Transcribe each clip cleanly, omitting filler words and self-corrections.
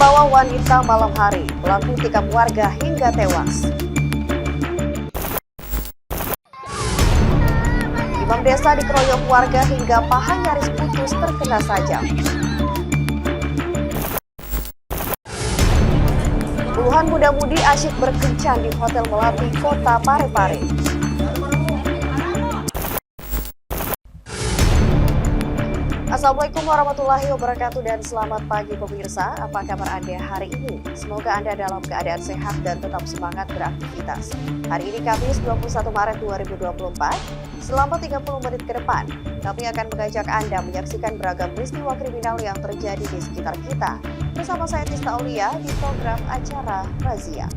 membawa wanita malam hari, pelaku tikam warga hingga tewas. Imam desa dikeroyok warga hingga paha nyaris putus terkena sajam. Puluhan muda-mudi asyik berkencan di Hotel Melati, Kota Parepare. Assalamualaikum warahmatullahi wabarakatuh dan selamat pagi pemirsa. Apa kabar Anda hari ini? Semoga Anda dalam keadaan sehat dan tetap semangat beraktivitas. Hari ini Kamis 21 Maret 2024. Selama 30 menit ke depan, kami akan mengajak Anda menyaksikan beragam peristiwa kriminal yang terjadi di sekitar kita. Bersama saya Tista Aulia di program acara Razia.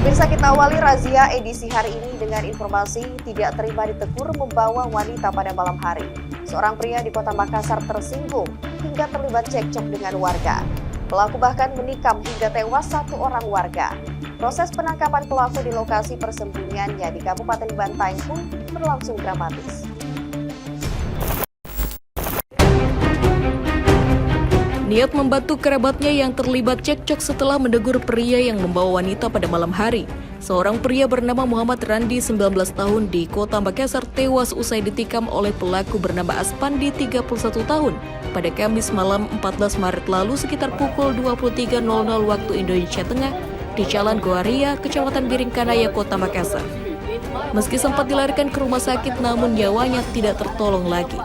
Pemirsa, kita awali razia edisi hari ini dengan informasi tidak terima ditegur membawa wanita pada malam hari. Seorang pria di Kota Makassar tersinggung hingga terlibat cekcok dengan warga. Pelaku bahkan menikam hingga tewas satu orang warga. Proses penangkapan pelaku di lokasi persembunyiannya di Kabupaten Bantaeng pun berlangsung dramatis. Niat membantu kerabatnya yang terlibat cekcok setelah menegur pria yang membawa wanita pada malam hari. Seorang pria bernama Muhammad Randi, 19 tahun, di Kota Makassar tewas usai ditikam oleh pelaku bernama Aspandi, 31 tahun, pada Kamis malam 14 Maret lalu sekitar pukul 23.00 waktu Indonesia Tengah di Jalan Goaria, Kecamatan Biringkanaya, Kota Makassar. Meski sempat dilarikan ke rumah sakit, namun nyawanya tidak tertolong lagi.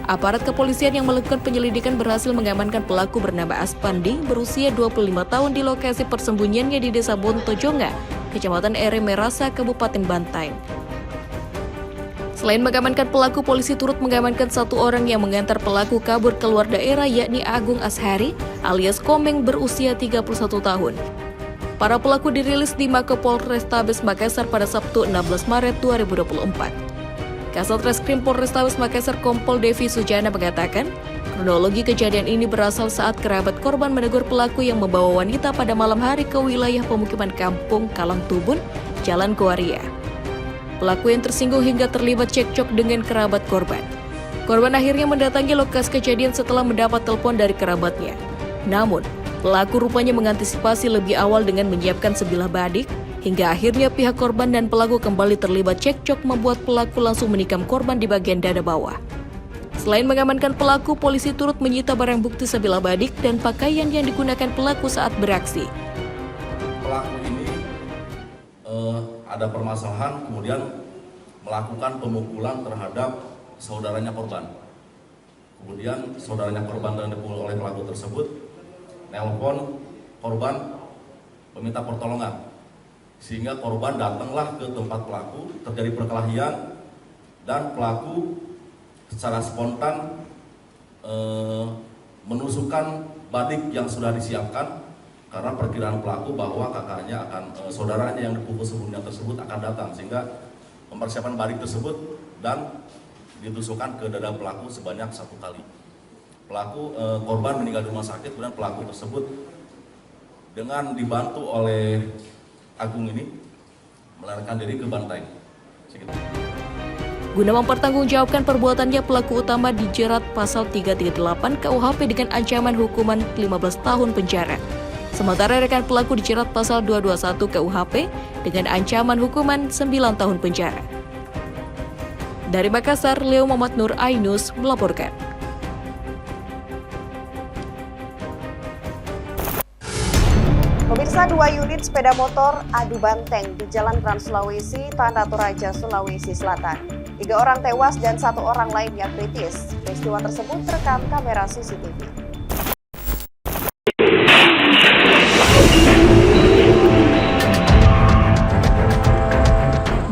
Aparat kepolisian yang melakukan penyelidikan berhasil mengamankan pelaku bernama Aspandi berusia 25 tahun di lokasi persembunyiannya di Desa Bontojonga, Kecamatan Ere Merasa, Kabupaten Bantaeng. Selain mengamankan pelaku, polisi turut mengamankan satu orang yang mengantar pelaku kabur keluar daerah, yakni Agung Ashari alias Komeng berusia 31 tahun. Para pelaku dirilis di Mako Polrestabes Makassar pada Sabtu 16 Maret 2024. Kasat Reskrim Polrestabes Makassar Kompol Devi Sujana mengatakan, kronologi kejadian ini berasal saat kerabat korban menegur pelaku yang membawa wanita pada malam hari ke wilayah pemukiman kampung Kalangtubun, Jalan Goaria. Pelaku yang tersinggung hingga terlibat cekcok dengan kerabat korban. Korban akhirnya mendatangi lokasi kejadian setelah mendapat telepon dari kerabatnya. Namun, pelaku rupanya mengantisipasi lebih awal dengan menyiapkan sebilah badik, hingga akhirnya pihak korban dan pelaku kembali terlibat cekcok membuat pelaku langsung menikam korban di bagian dada bawah. Selain mengamankan pelaku, polisi turut menyita barang bukti sebilah badik dan pakaian yang digunakan pelaku saat beraksi. Pelaku ini ada permasalahan, kemudian melakukan pemukulan terhadap saudaranya korban. Kemudian saudaranya korban yang dipukul oleh pelaku tersebut nelpon korban meminta pertolongan. Sehingga korban datanglah ke tempat pelaku, terjadi perkelahian, dan pelaku secara spontan menusukkan badik yang sudah disiapkan karena perkiraan pelaku bahwa kakaknya saudaranya yang dipukul sebelumnya tersebut akan datang, sehingga mempersiapkan badik tersebut dan ditusukkan ke dada pelaku sebanyak 1 kali. Korban meninggal di rumah sakit, kemudian pelaku tersebut dengan dibantu oleh Agung ini melarikan diri ke Bantaeng. Guna mempertanggungjawabkan perbuatannya, pelaku utama dijerat pasal 338 KUHP dengan ancaman hukuman 15 tahun penjara. Sementara rekan pelaku dijerat pasal 221 KUHP dengan ancaman hukuman 9 tahun penjara. Dari Makassar, Leo Muhammad Nur Ainus melaporkan. Pemirsa, 2 unit sepeda motor adu banteng di Jalan Trans Sulawesi, Tanah Toraja, Sulawesi Selatan. 3 orang tewas dan 1 orang lainnya kritis. Peristiwa tersebut terekam kamera CCTV.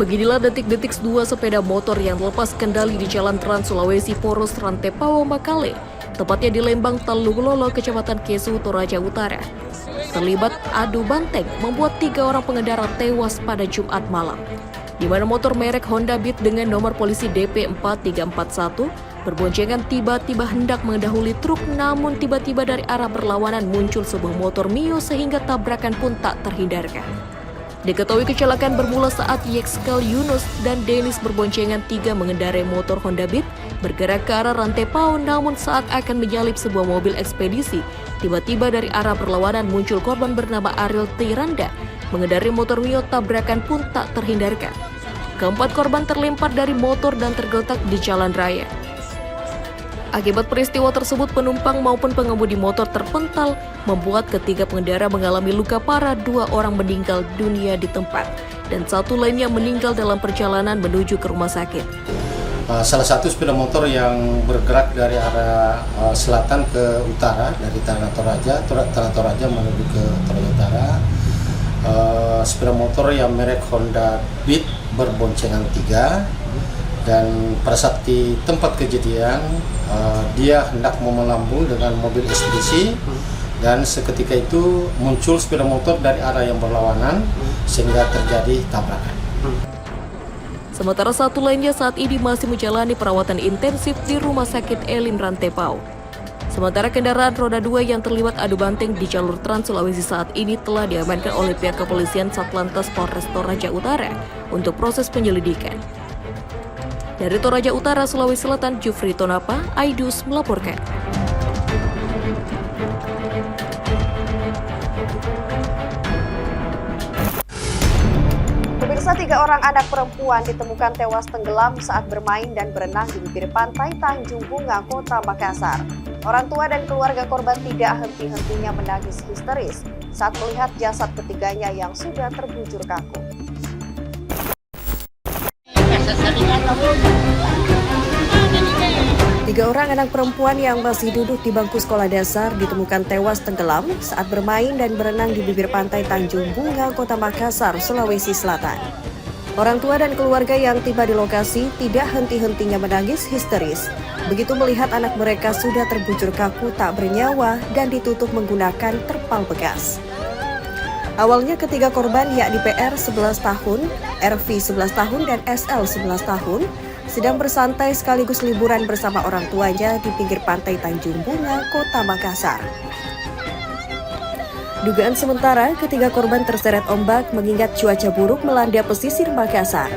Beginilah detik-detik 2 sepeda motor yang lepas kendali di Jalan Trans Sulawesi Poros Rantepawo Makale, tepatnya di Lembang Talulolo, Kecamatan Kesu, Toraja Utara. Terlibat adu banteng membuat 3 orang pengendara tewas pada Jumat malam, di mana motor merek Honda Beat dengan nomor polisi DP4341 berboncengan tiba-tiba hendak mendahului truk, namun tiba-tiba dari arah berlawanan muncul sebuah motor Mio sehingga tabrakan pun tak terhindarkan. Diketahui kecelakaan bermula saat Yexkal Yunus dan Dennis berboncengan 3 mengendarai motor Honda Beat bergerak ke arah Rantai Pau, namun saat akan menyalip sebuah mobil ekspedisi, tiba-tiba dari arah berlawanan muncul korban bernama Ariel Tiranda mengendarai motor Mio. Tabrakan pun tak terhindarkan. Keempat korban terlempar dari motor dan tergeletak di jalan raya. Akibat peristiwa tersebut, penumpang maupun pengemudi motor terpental, membuat ketiga pengendara mengalami luka parah. 2 orang meninggal dunia di tempat, dan 1 lainnya meninggal dalam perjalanan menuju ke rumah sakit. Salah satu sepeda motor yang bergerak dari arah selatan ke utara, dari Tanah Toraja menuju ke Toraja Utara. Sepeda motor yang merek Honda Beat berboncengan 3. Dan pada saat di tempat kejadian, dia hendak mau melambung dengan mobil ekspedisi, dan seketika itu muncul sepeda motor dari arah yang berlawanan sehingga terjadi tabrakan. Sementara 1 lainnya saat ini masih menjalani perawatan intensif di Rumah Sakit Elim Rantai Pau. Sementara kendaraan roda 2 yang terlibat adu banteng di jalur Trans Sulawesi saat ini telah diamankan oleh pihak kepolisian Satlantas Polres Toraja Utara untuk proses penyelidikan. Dari Toraja Utara, Sulawesi Selatan, Jufri Tonapa, Aidus melaporkan. Pemirsa, 3 orang anak perempuan ditemukan tewas tenggelam saat bermain dan berenang di bibir pantai Tanjung Bunga, Kota Makassar. Orang tua dan keluarga korban tidak henti-hentinya menangis histeris saat melihat jasad ketiganya yang sudah terbujur kaku. 3 orang anak perempuan yang masih duduk di bangku sekolah dasar ditemukan tewas tenggelam saat bermain dan berenang di bibir pantai Tanjung Bunga, Kota Makassar, Sulawesi Selatan. Orang tua dan keluarga yang tiba di lokasi tidak henti-hentinya menangis histeris begitu melihat anak mereka sudah terbujur kaku tak bernyawa dan ditutup menggunakan terpal bekas. Awalnya ketiga korban yakni PR 11 tahun, RV 11 tahun, dan SL 11 tahun sedang bersantai sekaligus liburan bersama orang tuanya di pinggir pantai Tanjung Bunga, Kota Makassar. Dugaan sementara, ketiga korban terseret ombak mengingat cuaca buruk melanda pesisir Makassar.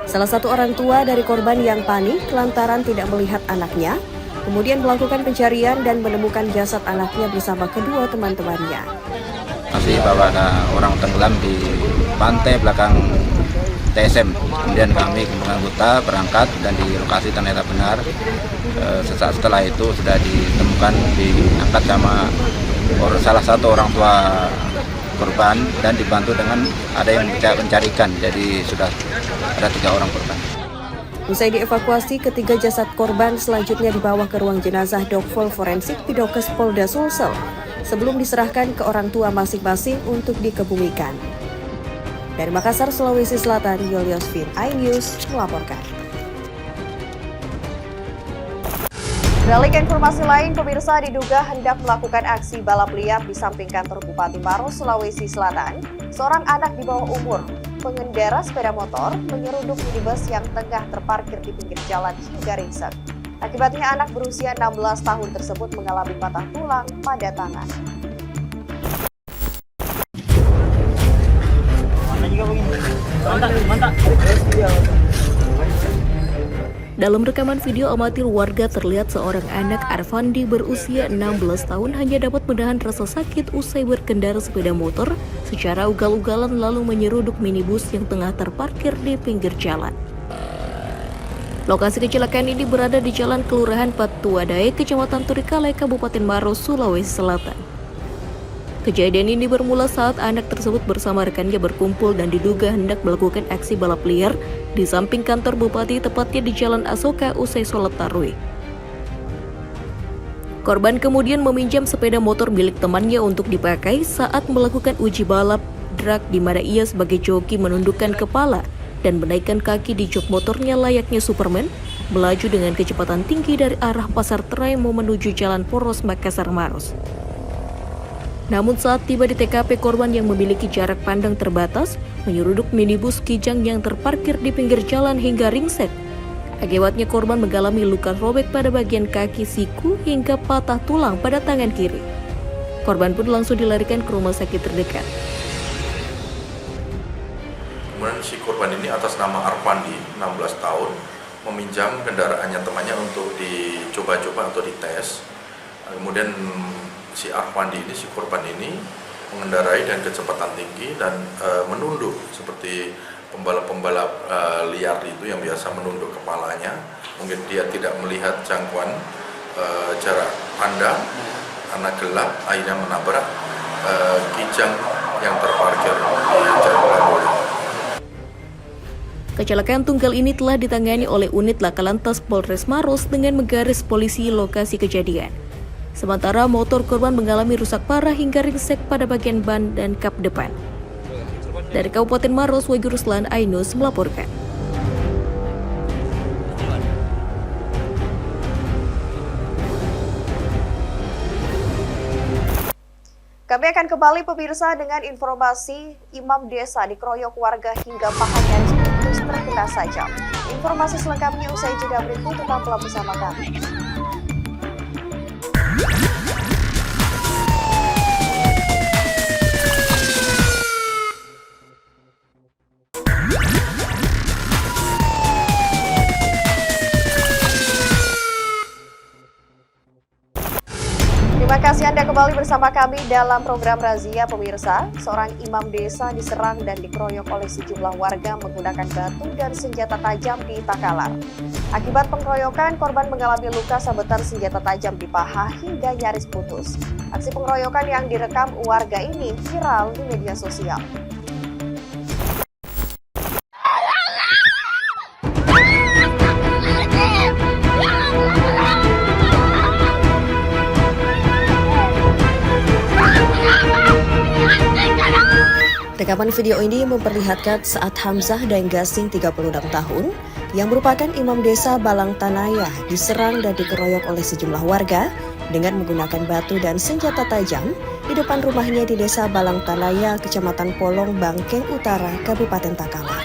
Salah satu orang tua dari korban yang panik lantaran tidak melihat anaknya, kemudian melakukan pencarian dan menemukan jasad anaknya bersama kedua teman-temannya. Masih bahwa ada orang tenggelam di pantai belakang TSM. Kemudian kami anggota berangkat dan di lokasi ternyata benar. Sesaat setelah itu sudah ditemukan diangkat sama salah satu orang tua korban dan dibantu dengan ada yang mencarikan. Jadi sudah ada 3 orang korban. Usai dievakuasi, ketiga jasad korban selanjutnya dibawa ke ruang jenazah Dokpol Forensik Pidokes Polda Sulsel sebelum diserahkan ke orang tua masing-masing untuk dikebumikan. Dari Makassar, Sulawesi Selatan, Julius Fin, iNews melaporkan. Beralih ke informasi lain, pemirsa diduga hendak melakukan aksi balap liar di samping kantor Bupati Maros, Sulawesi Selatan. Seorang anak di bawah umur, pengendara sepeda motor, menyeruduk minibus yang tengah terparkir di pinggir jalan hingga ringsek. Akibatnya anak berusia 16 tahun tersebut mengalami patah tulang pada tangan. Dalam rekaman video amatir warga terlihat seorang anak Arfandi berusia 16 tahun hanya dapat menahan rasa sakit usai berkendara sepeda motor secara ugal-ugalan lalu menyeruduk minibus yang tengah terparkir di pinggir jalan. Lokasi kecelakaan ini berada di Jalan Kelurahan Patuadae, Kecamatan Turikale, Kabupaten Maros, Sulawesi Selatan. Kejadian ini bermula saat anak tersebut bersama rekannya berkumpul dan diduga hendak melakukan aksi balap liar di samping kantor bupati, tepatnya di Jalan Asoka usai sholat tarawih. Korban kemudian meminjam sepeda motor milik temannya untuk dipakai saat melakukan uji balap drag di mana ia sebagai joki menundukkan kepala dan menaikkan kaki di jok motornya layaknya Superman, melaju dengan kecepatan tinggi dari arah Pasar Traimo menuju Jalan Poros Makassar Maros. Namun saat tiba di TKP, korban yang memiliki jarak pandang terbatas menyeruduk minibus Kijang yang terparkir di pinggir jalan hingga ringsek. Akibatnya korban mengalami luka robek pada bagian kaki, siku, hingga patah tulang pada tangan kiri. Korban pun langsung dilarikan ke rumah sakit terdekat. Kemudian si korban ini atas nama Arpandi, 16 tahun, meminjam kendaraannya temannya untuk dicoba-coba atau dites. Kemudian si Arpandi ini, si korban ini mengendarai dengan kecepatan tinggi dan menunduk seperti pembalap-pembalap liar itu yang biasa menunduk kepalanya. Mungkin dia tidak melihat jangkauan jarak pandang karena gelap, akhirnya menabrak kijang yang terparkir di jalan Lamboy. Kecelakaan tunggal ini telah ditangani oleh unit Laka Lantas Polres Maros dengan menggaris polisi lokasi kejadian. Sementara motor korban mengalami rusak parah hingga ringsek pada bagian ban dan kap depan. Dari Kabupaten Maros, Wahyu Ruslan, Ainus melaporkan. Kami akan kembali pemirsa dengan informasi imam desa dikeroyok warga hingga pahanya terus terkena sajam. Informasi selengkapnya usai jeda berikut, tetaplah bersama kami. Terima kasih Anda kembali bersama kami dalam program Razia pemirsa. Seorang imam desa diserang dan dikeroyok oleh sejumlah warga menggunakan batu dan senjata tajam di Takalar. Akibat pengeroyokan, korban mengalami luka sabetan senjata tajam di paha hingga nyaris putus. Aksi pengeroyokan yang direkam warga ini viral di media sosial. Rekaman video ini memperlihatkan saat Hamzah Daenggasing 36 tahun yang merupakan imam desa Balang Tanaya diserang dan dikeroyok oleh sejumlah warga dengan menggunakan batu dan senjata tajam di depan rumahnya di desa Balang Tanaya, Kecamatan Polong, Bangkeng Utara, Kabupaten Takalar.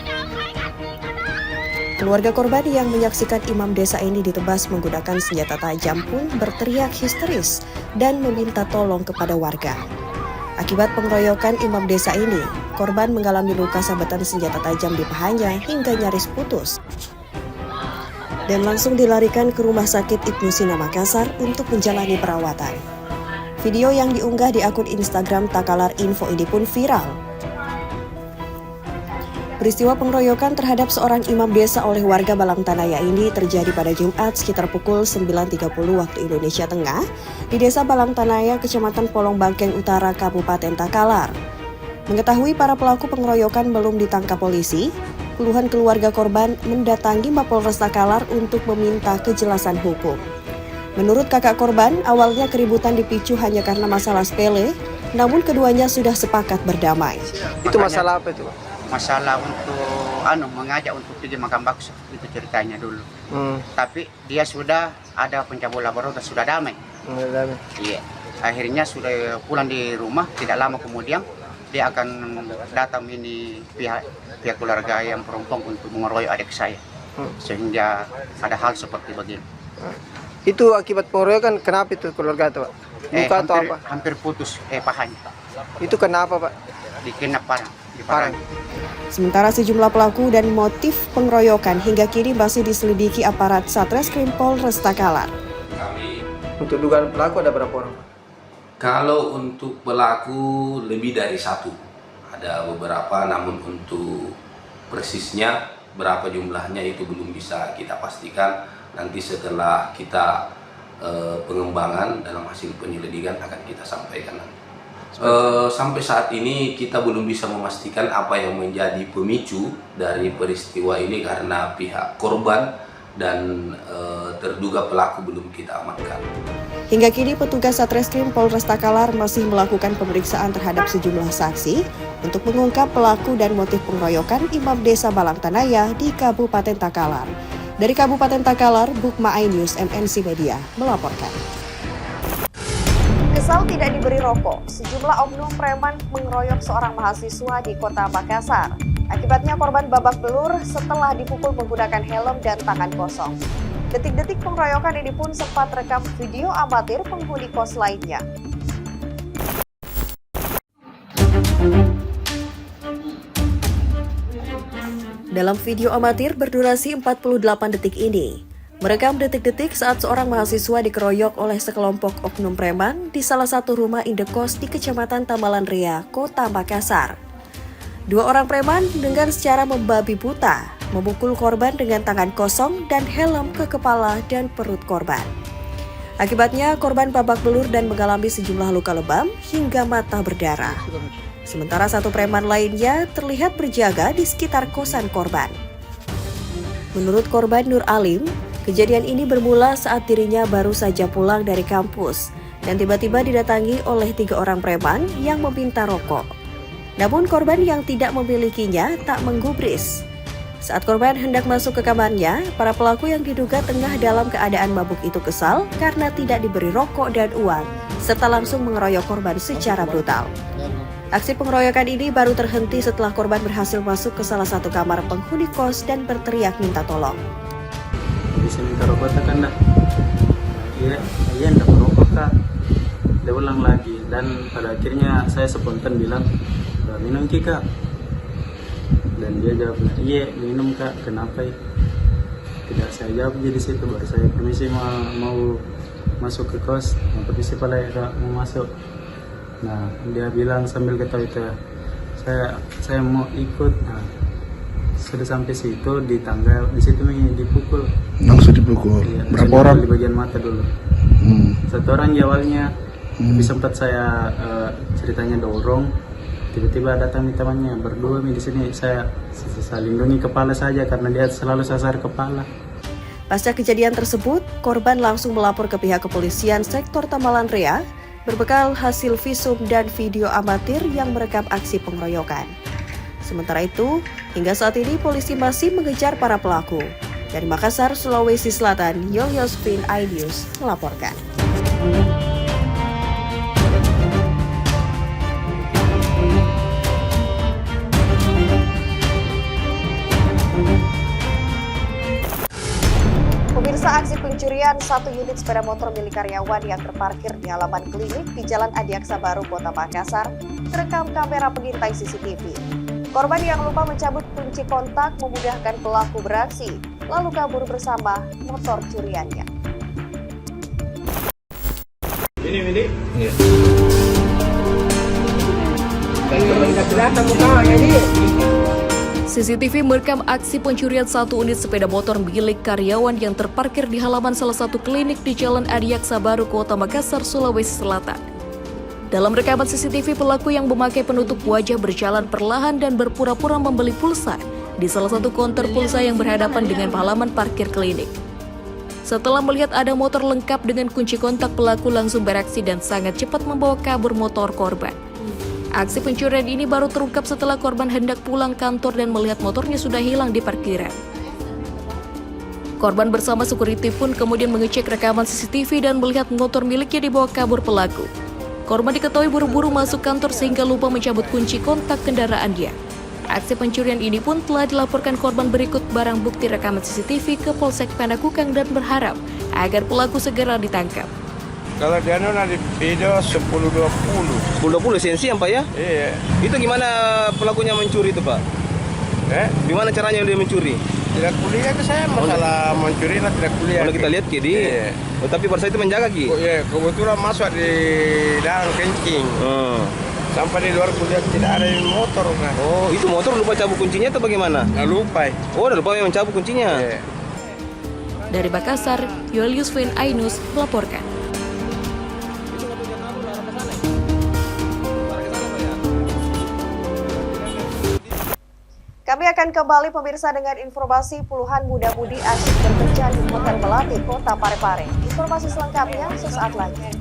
Keluarga korban yang menyaksikan imam desa ini ditebas menggunakan senjata tajam pun berteriak histeris dan meminta tolong kepada warga. Akibat pengeroyokan imam desa ini, korban mengalami luka sabetan senjata tajam di pahanya hingga nyaris putus. Dan langsung dilarikan ke Rumah Sakit Ibnu Sina Makassar untuk menjalani perawatan. Video yang diunggah di akun Instagram Takalar Info ini pun viral. Peristiwa pengeroyokan terhadap seorang imam desa oleh warga Balang Tanaya ini terjadi pada Jumat sekitar pukul 9.30 waktu Indonesia Tengah di Desa Balang Tanaya, Kecamatan Polong Bangkeng Utara, Kabupaten Takalar. Mengetahui para pelaku pengeroyokan belum ditangkap polisi, puluhan keluarga korban mendatangi Mapolres Takalar untuk meminta kejelasan hukum. Menurut kakak korban, awalnya keributan dipicu hanya karena masalah sepele, namun keduanya sudah sepakat berdamai. Itu masalah apa itu? Masalah untuk mengajak untuk pergi makan bakso, itu ceritanya dulu. Tapi dia sudah ada pencabut labor dan sudah damai. Iya. Akhirnya sudah pulang di rumah, tidak lama kemudian dia akan datang ini pihak keluarga yang perempuan untuk mengeroyok adik saya. Sehingga ada hal seperti begini. Itu akibat pengeroyokan, kenapa itu keluarga itu, Pak? Luka atau apa? Hampir putus pahanya. Itu kenapa, Pak? Dikena parang. Sementara sejumlah pelaku dan motif pengeroyokan hingga kini masih diselidiki aparat Satreskrim Polres Takalar. Untuk dugaan pelaku ada berapa orang, Pak? Kalau untuk pelaku lebih dari satu, ada beberapa, namun untuk persisnya berapa jumlahnya itu belum bisa kita pastikan. Nanti setelah kita pengembangan dalam hasil penyelidikan akan kita sampaikan. Sampai saat ini kita belum bisa memastikan apa yang menjadi pemicu dari peristiwa ini karena pihak korban dan terduga pelaku belum kita amankan. Hingga kini petugas Satreskrim Polres Takalar masih melakukan pemeriksaan terhadap sejumlah saksi untuk mengungkap pelaku dan motif pengeroyokan imam desa Balang Tanaya di Kabupaten Takalar. Dari Kabupaten Takalar, Bukma Ainus MNC Media melaporkan. Kesal tidak diberi rokok, sejumlah oknum preman mengeroyok seorang mahasiswa di Kota Makassar. Akibatnya korban babak belur setelah dipukul menggunakan helm dan tangan kosong. Detik-detik pengeroyokan ini pun sempat rekam video amatir penghuni kos lainnya. Dalam video amatir berdurasi 48 detik ini, merekam detik-detik saat seorang mahasiswa dikeroyok oleh sekelompok oknum preman di salah satu rumah indekos di Kecamatan Tamalan Ria, Kota Makassar. Dua orang preman dengan secara membabi buta memukul korban dengan tangan kosong dan helm ke kepala dan perut korban. Akibatnya korban babak belur dan mengalami sejumlah luka lebam hingga mata berdarah. Sementara satu preman lainnya terlihat berjaga di sekitar kosan korban. Menurut korban Nur Alim, kejadian ini bermula saat dirinya baru saja pulang dari kampus dan tiba-tiba didatangi oleh 3 orang preman yang meminta rokok. Namun korban yang tidak memilikinya tak menggubris. Saat korban hendak masuk ke kamarnya, para pelaku yang diduga tengah dalam keadaan mabuk itu kesal karena tidak diberi rokok dan uang, serta langsung mengeroyok korban secara brutal. Aksi pengeroyokan ini baru terhenti setelah korban berhasil masuk ke salah satu kamar penghuni kos dan berteriak minta tolong. Bisa minta rokok kan dah? Iya enggak merokok kak. Dia ulang lagi dan pada akhirnya saya spontan bilang, minum kak. Dan dia jawab, iya minum kak, kenapa ya? Tidak saya jawab jadi situ, baru saya permisi mau masuk ke kos, permisi pala ya kak, mau masuk. Nah dia bilang sambil ketawa-tawa, saya mau ikut. Nah, sudah sampai situ di tangga, di situ dipukul. Langsung dipukul. Iya, berapa orang? Di bagian mata dulu. Satu orang di awalnya, tapi sempat saya ceritanya dorong. Tiba-tiba datang temannya berdua di sini. Saya lindungi kepala saja karena dia selalu sasar kepala. Pasca kejadian tersebut, korban langsung melapor ke pihak kepolisian sektor Tamalan Ria berbekal hasil visum dan video amatir yang merekam aksi pengeroyokan. Sementara itu, hingga saat ini polisi masih mengejar para pelaku. Dari Makassar, Sulawesi Selatan, Yolyosvin iNews melaporkan. Pemirsa, aksi pencurian satu unit sepeda motor milik karyawan yang terparkir di halaman klinik di Jalan Adiaksa Baru, Kota Makassar terekam kamera pengintai CCTV. Korban yang lupa mencabut kunci kontak memudahkan pelaku beraksi, lalu kabur bersama motor curiannya. Ini. Iya. CCTV merekam aksi pencurian satu unit sepeda motor milik karyawan yang terparkir di halaman salah satu klinik di Jalan Adiaksa Baru, Kota Makassar, Sulawesi Selatan. Dalam rekaman CCTV, pelaku yang memakai penutup wajah berjalan perlahan dan berpura-pura membeli pulsa di salah satu konter pulsa yang berhadapan dengan halaman parkir klinik. Setelah melihat ada motor lengkap dengan kunci kontak, pelaku langsung beraksi dan sangat cepat membawa kabur motor korban. Aksi pencurian ini baru terungkap setelah korban hendak pulang kantor dan melihat motornya sudah hilang di parkiran. Korban bersama security pun kemudian mengecek rekaman CCTV dan melihat motor miliknya dibawa kabur pelaku. Korban diketahui buru-buru masuk kantor sehingga lupa mencabut kunci kontak kendaraan dia. Aksi pencurian ini pun telah dilaporkan korban berikut barang bukti rekaman CCTV ke Polsek Panakukang dan berharap agar pelaku segera ditangkap. Kalau dia di video 10.20. 10.20 sensi ya Pak ya? Iya. Itu gimana pelakunya mencuri itu Pak? Gimana caranya dia mencuri? Tidak kuliah ke saya, masalah mencuri lah tidak kuliah. Kalau kita lihat Ki, tapi pada saat itu menjaga Ki? Iya, kebetulan masuk di dalam kencing. Sampai di luar kuliah tidak ada motor kan. Oh, itu motor lupa cabut kuncinya atau bagaimana? Lupa. Oh, udah lupa yang mencabut kuncinya. Iya. Dari Makassar, Yolyosvin iNews melaporkan. Kami akan kembali pemirsa dengan informasi puluhan muda-mudi asyik berkencan di Hotel Belati, Kota Parepare. Informasi selengkapnya sesaat lagi.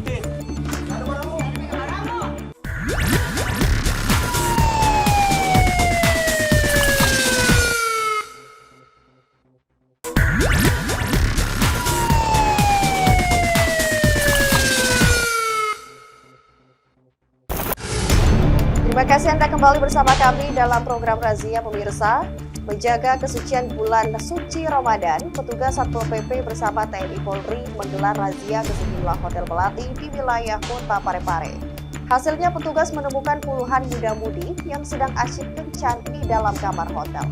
Terima kasih Anda kembali bersama kami dalam program Razia Pemirsa. Menjaga kesucian bulan suci Ramadan, petugas Satpol PP bersama TNI Polri menggelar razia ke sejumlah hotel melati di wilayah Kota Parepare. Hasilnya petugas menemukan puluhan muda-mudi yang sedang asyik kencan di dalam kamar hotel.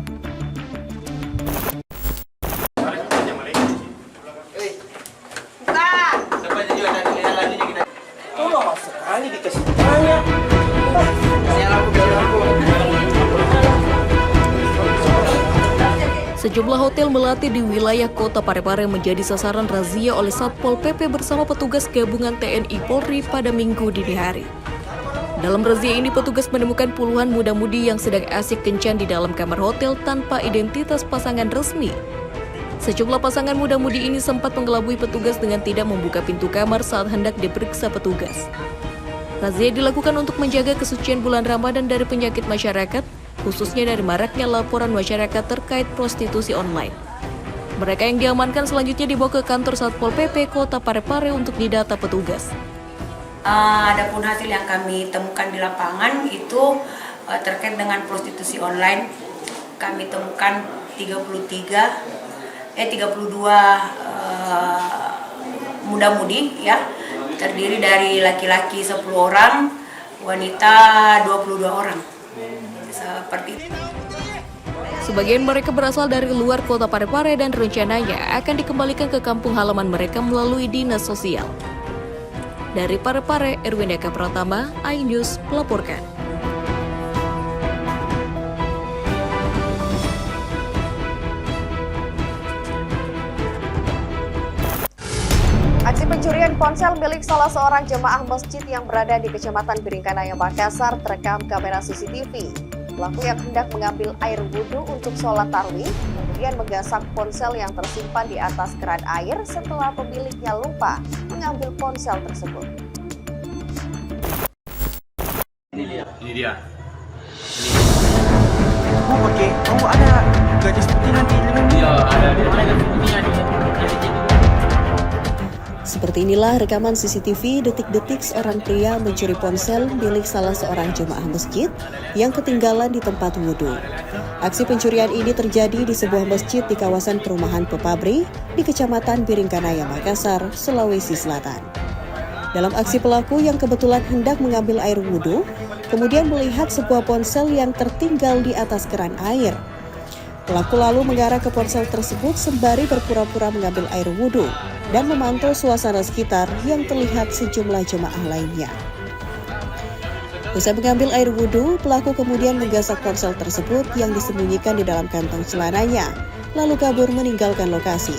Sejumlah hotel melati di wilayah Kota Parepare menjadi sasaran razia oleh Satpol PP bersama petugas gabungan TNI Polri pada Minggu dini hari. Dalam razia ini, petugas menemukan puluhan muda-mudi yang sedang asik kencan di dalam kamar hotel tanpa identitas pasangan resmi. Sejumlah pasangan muda-mudi ini sempat mengelabui petugas dengan tidak membuka pintu kamar saat hendak diperiksa petugas. Razia dilakukan untuk menjaga kesucian bulan Ramadan dari penyakit masyarakat, khususnya dari maraknya laporan masyarakat terkait prostitusi online. Mereka yang diamankan selanjutnya dibawa ke kantor Satpol PP Kota Parepare untuk didata petugas. Adapun hasil yang kami temukan di lapangan itu terkait dengan prostitusi online, kami temukan 32 muda-mudi ya, terdiri dari laki-laki 10 orang, wanita 22 orang. Seperti itu. Sebagian mereka berasal dari luar Kota Parepare dan rencananya akan dikembalikan ke kampung halaman mereka melalui dinas sosial. Dari Parepare, Erwin Eka Pratama, iNews melaporkan. Aksi pencurian ponsel milik salah seorang jemaah masjid yang berada di Kecamatan Biringkanaya, Makassar terekam kamera CCTV. Pelaku yang hendak mengambil air wudhu untuk sholat tarawih kemudian menggasak ponsel yang tersimpan di atas keran air setelah pemiliknya lupa mengambil ponsel tersebut. Ini dia. Oh, ada gaji seperti nanti. Iya, ada sepertinya di. Seperti inilah rekaman CCTV detik-detik seorang pria mencuri ponsel milik salah seorang jemaah masjid yang ketinggalan di tempat wudhu. Aksi pencurian ini terjadi di sebuah masjid di kawasan perumahan Pepabri di Kecamatan Biringkanaya, Makassar, Sulawesi Selatan. Dalam aksi pelaku yang kebetulan hendak mengambil air wudhu, kemudian melihat sebuah ponsel yang tertinggal di atas keran air. Pelaku lalu mengarah ke ponsel tersebut sembari berpura-pura mengambil air wudhu dan memantau suasana sekitar yang terlihat sejumlah jemaah lainnya. Usai mengambil air wudhu, pelaku kemudian menggasak ponsel tersebut yang disembunyikan di dalam kantong celananya, lalu kabur meninggalkan lokasi.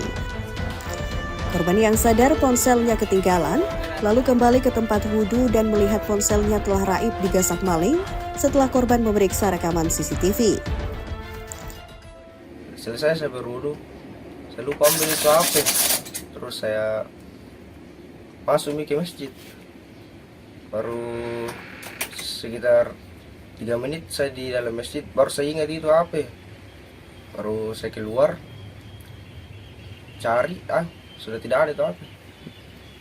Korban yang sadar ponselnya ketinggalan, lalu kembali ke tempat wudhu dan melihat ponselnya telah raib digasak maling setelah korban memeriksa rekaman CCTV. Selesai saya berwudu, saya lupa ambil itu HP. Terus saya masuk ke masjid. Baru sekitar 3 menit saya di dalam masjid, baru saya ingat itu HP. Baru saya keluar, cari, sudah tidak ada itu HP.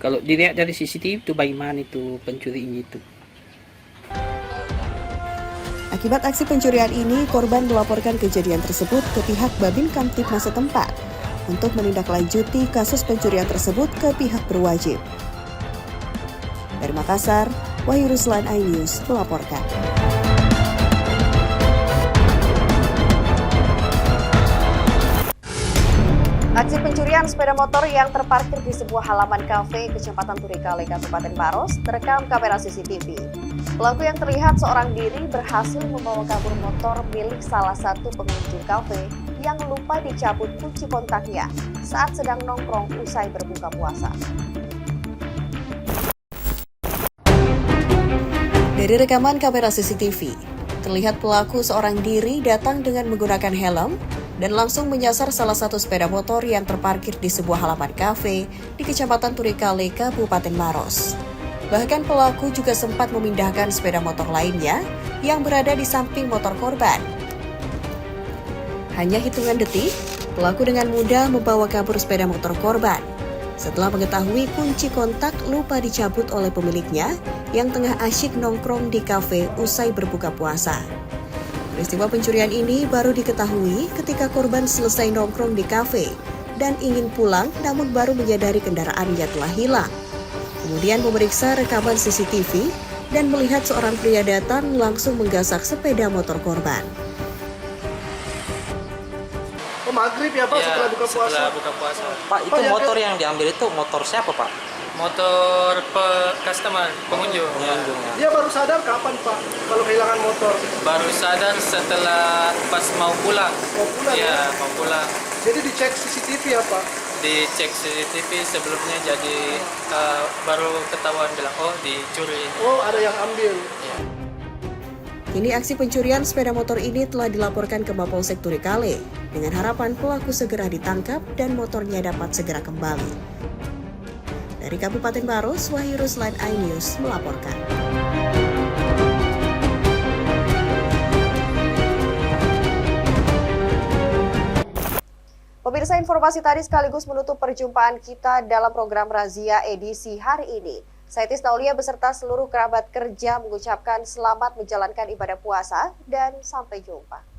Kalau dilihat dari CCTV itu bagaimana itu pencuri itu? Akibat aksi pencurian ini, korban melaporkan kejadian tersebut ke pihak Babin Kamtibmas setempat untuk menindaklanjuti kasus pencurian tersebut ke pihak berwajib. Dari Makassar, Wahyu Ruslan, iNews melaporkan. Aksi pencurian sepeda motor yang terparkir di sebuah halaman kafe Kecamatan Turikale, Kabupaten Maros terekam kamera CCTV. Pelaku yang terlihat seorang diri berhasil membawa kabur motor milik salah satu pengunjung kafe yang lupa dicabut kunci kontaknya saat sedang nongkrong usai berbuka puasa. Dari rekaman kamera CCTV, terlihat pelaku seorang diri datang dengan menggunakan helm dan langsung menyasar salah satu sepeda motor yang terparkir di sebuah halaman kafe di Kecamatan Turikale, Kabupaten Maros. Bahkan pelaku juga sempat memindahkan sepeda motor lainnya yang berada di samping motor korban. Hanya hitungan detik, pelaku dengan mudah membawa kabur sepeda motor korban. Setelah mengetahui kunci kontak lupa dicabut oleh pemiliknya yang tengah asyik nongkrong di kafe usai berbuka puasa. Peristiwa pencurian ini baru diketahui ketika korban selesai nongkrong di kafe dan ingin pulang namun baru menyadari kendaraannya telah hilang. Kemudian memeriksa rekaman CCTV dan melihat seorang pria datang langsung menggasak sepeda motor korban. maghrib ya Pak, setelah buka puasa? Setelah buka puasa. Pak, itu motor yang diambil itu motor siapa Pak? Motor customer, pengunjung. Dia baru sadar kapan Pak kalau kehilangan motor? Baru sadar setelah pas mau pulang. Mau pulang ya? Mau pulang. Jadi dicek CCTV ya Pak? Dicek CCTV sebelumnya, jadi baru ketahuan bilang, oh dicuri. Oh, ada yang ambil. Ya. Kini aksi pencurian sepeda motor ini telah dilaporkan ke Mapolsek Turikale dengan harapan pelaku segera ditangkap dan motornya dapat segera kembali. Dari Kabupaten Maros, Wahyu Ruslan, iNews melaporkan. Pemirsa, informasi tadi sekaligus menutup perjumpaan kita dalam program Razia edisi hari ini. Saya Tisna Aulia beserta seluruh kerabat kerja mengucapkan selamat menjalankan ibadah puasa dan sampai jumpa.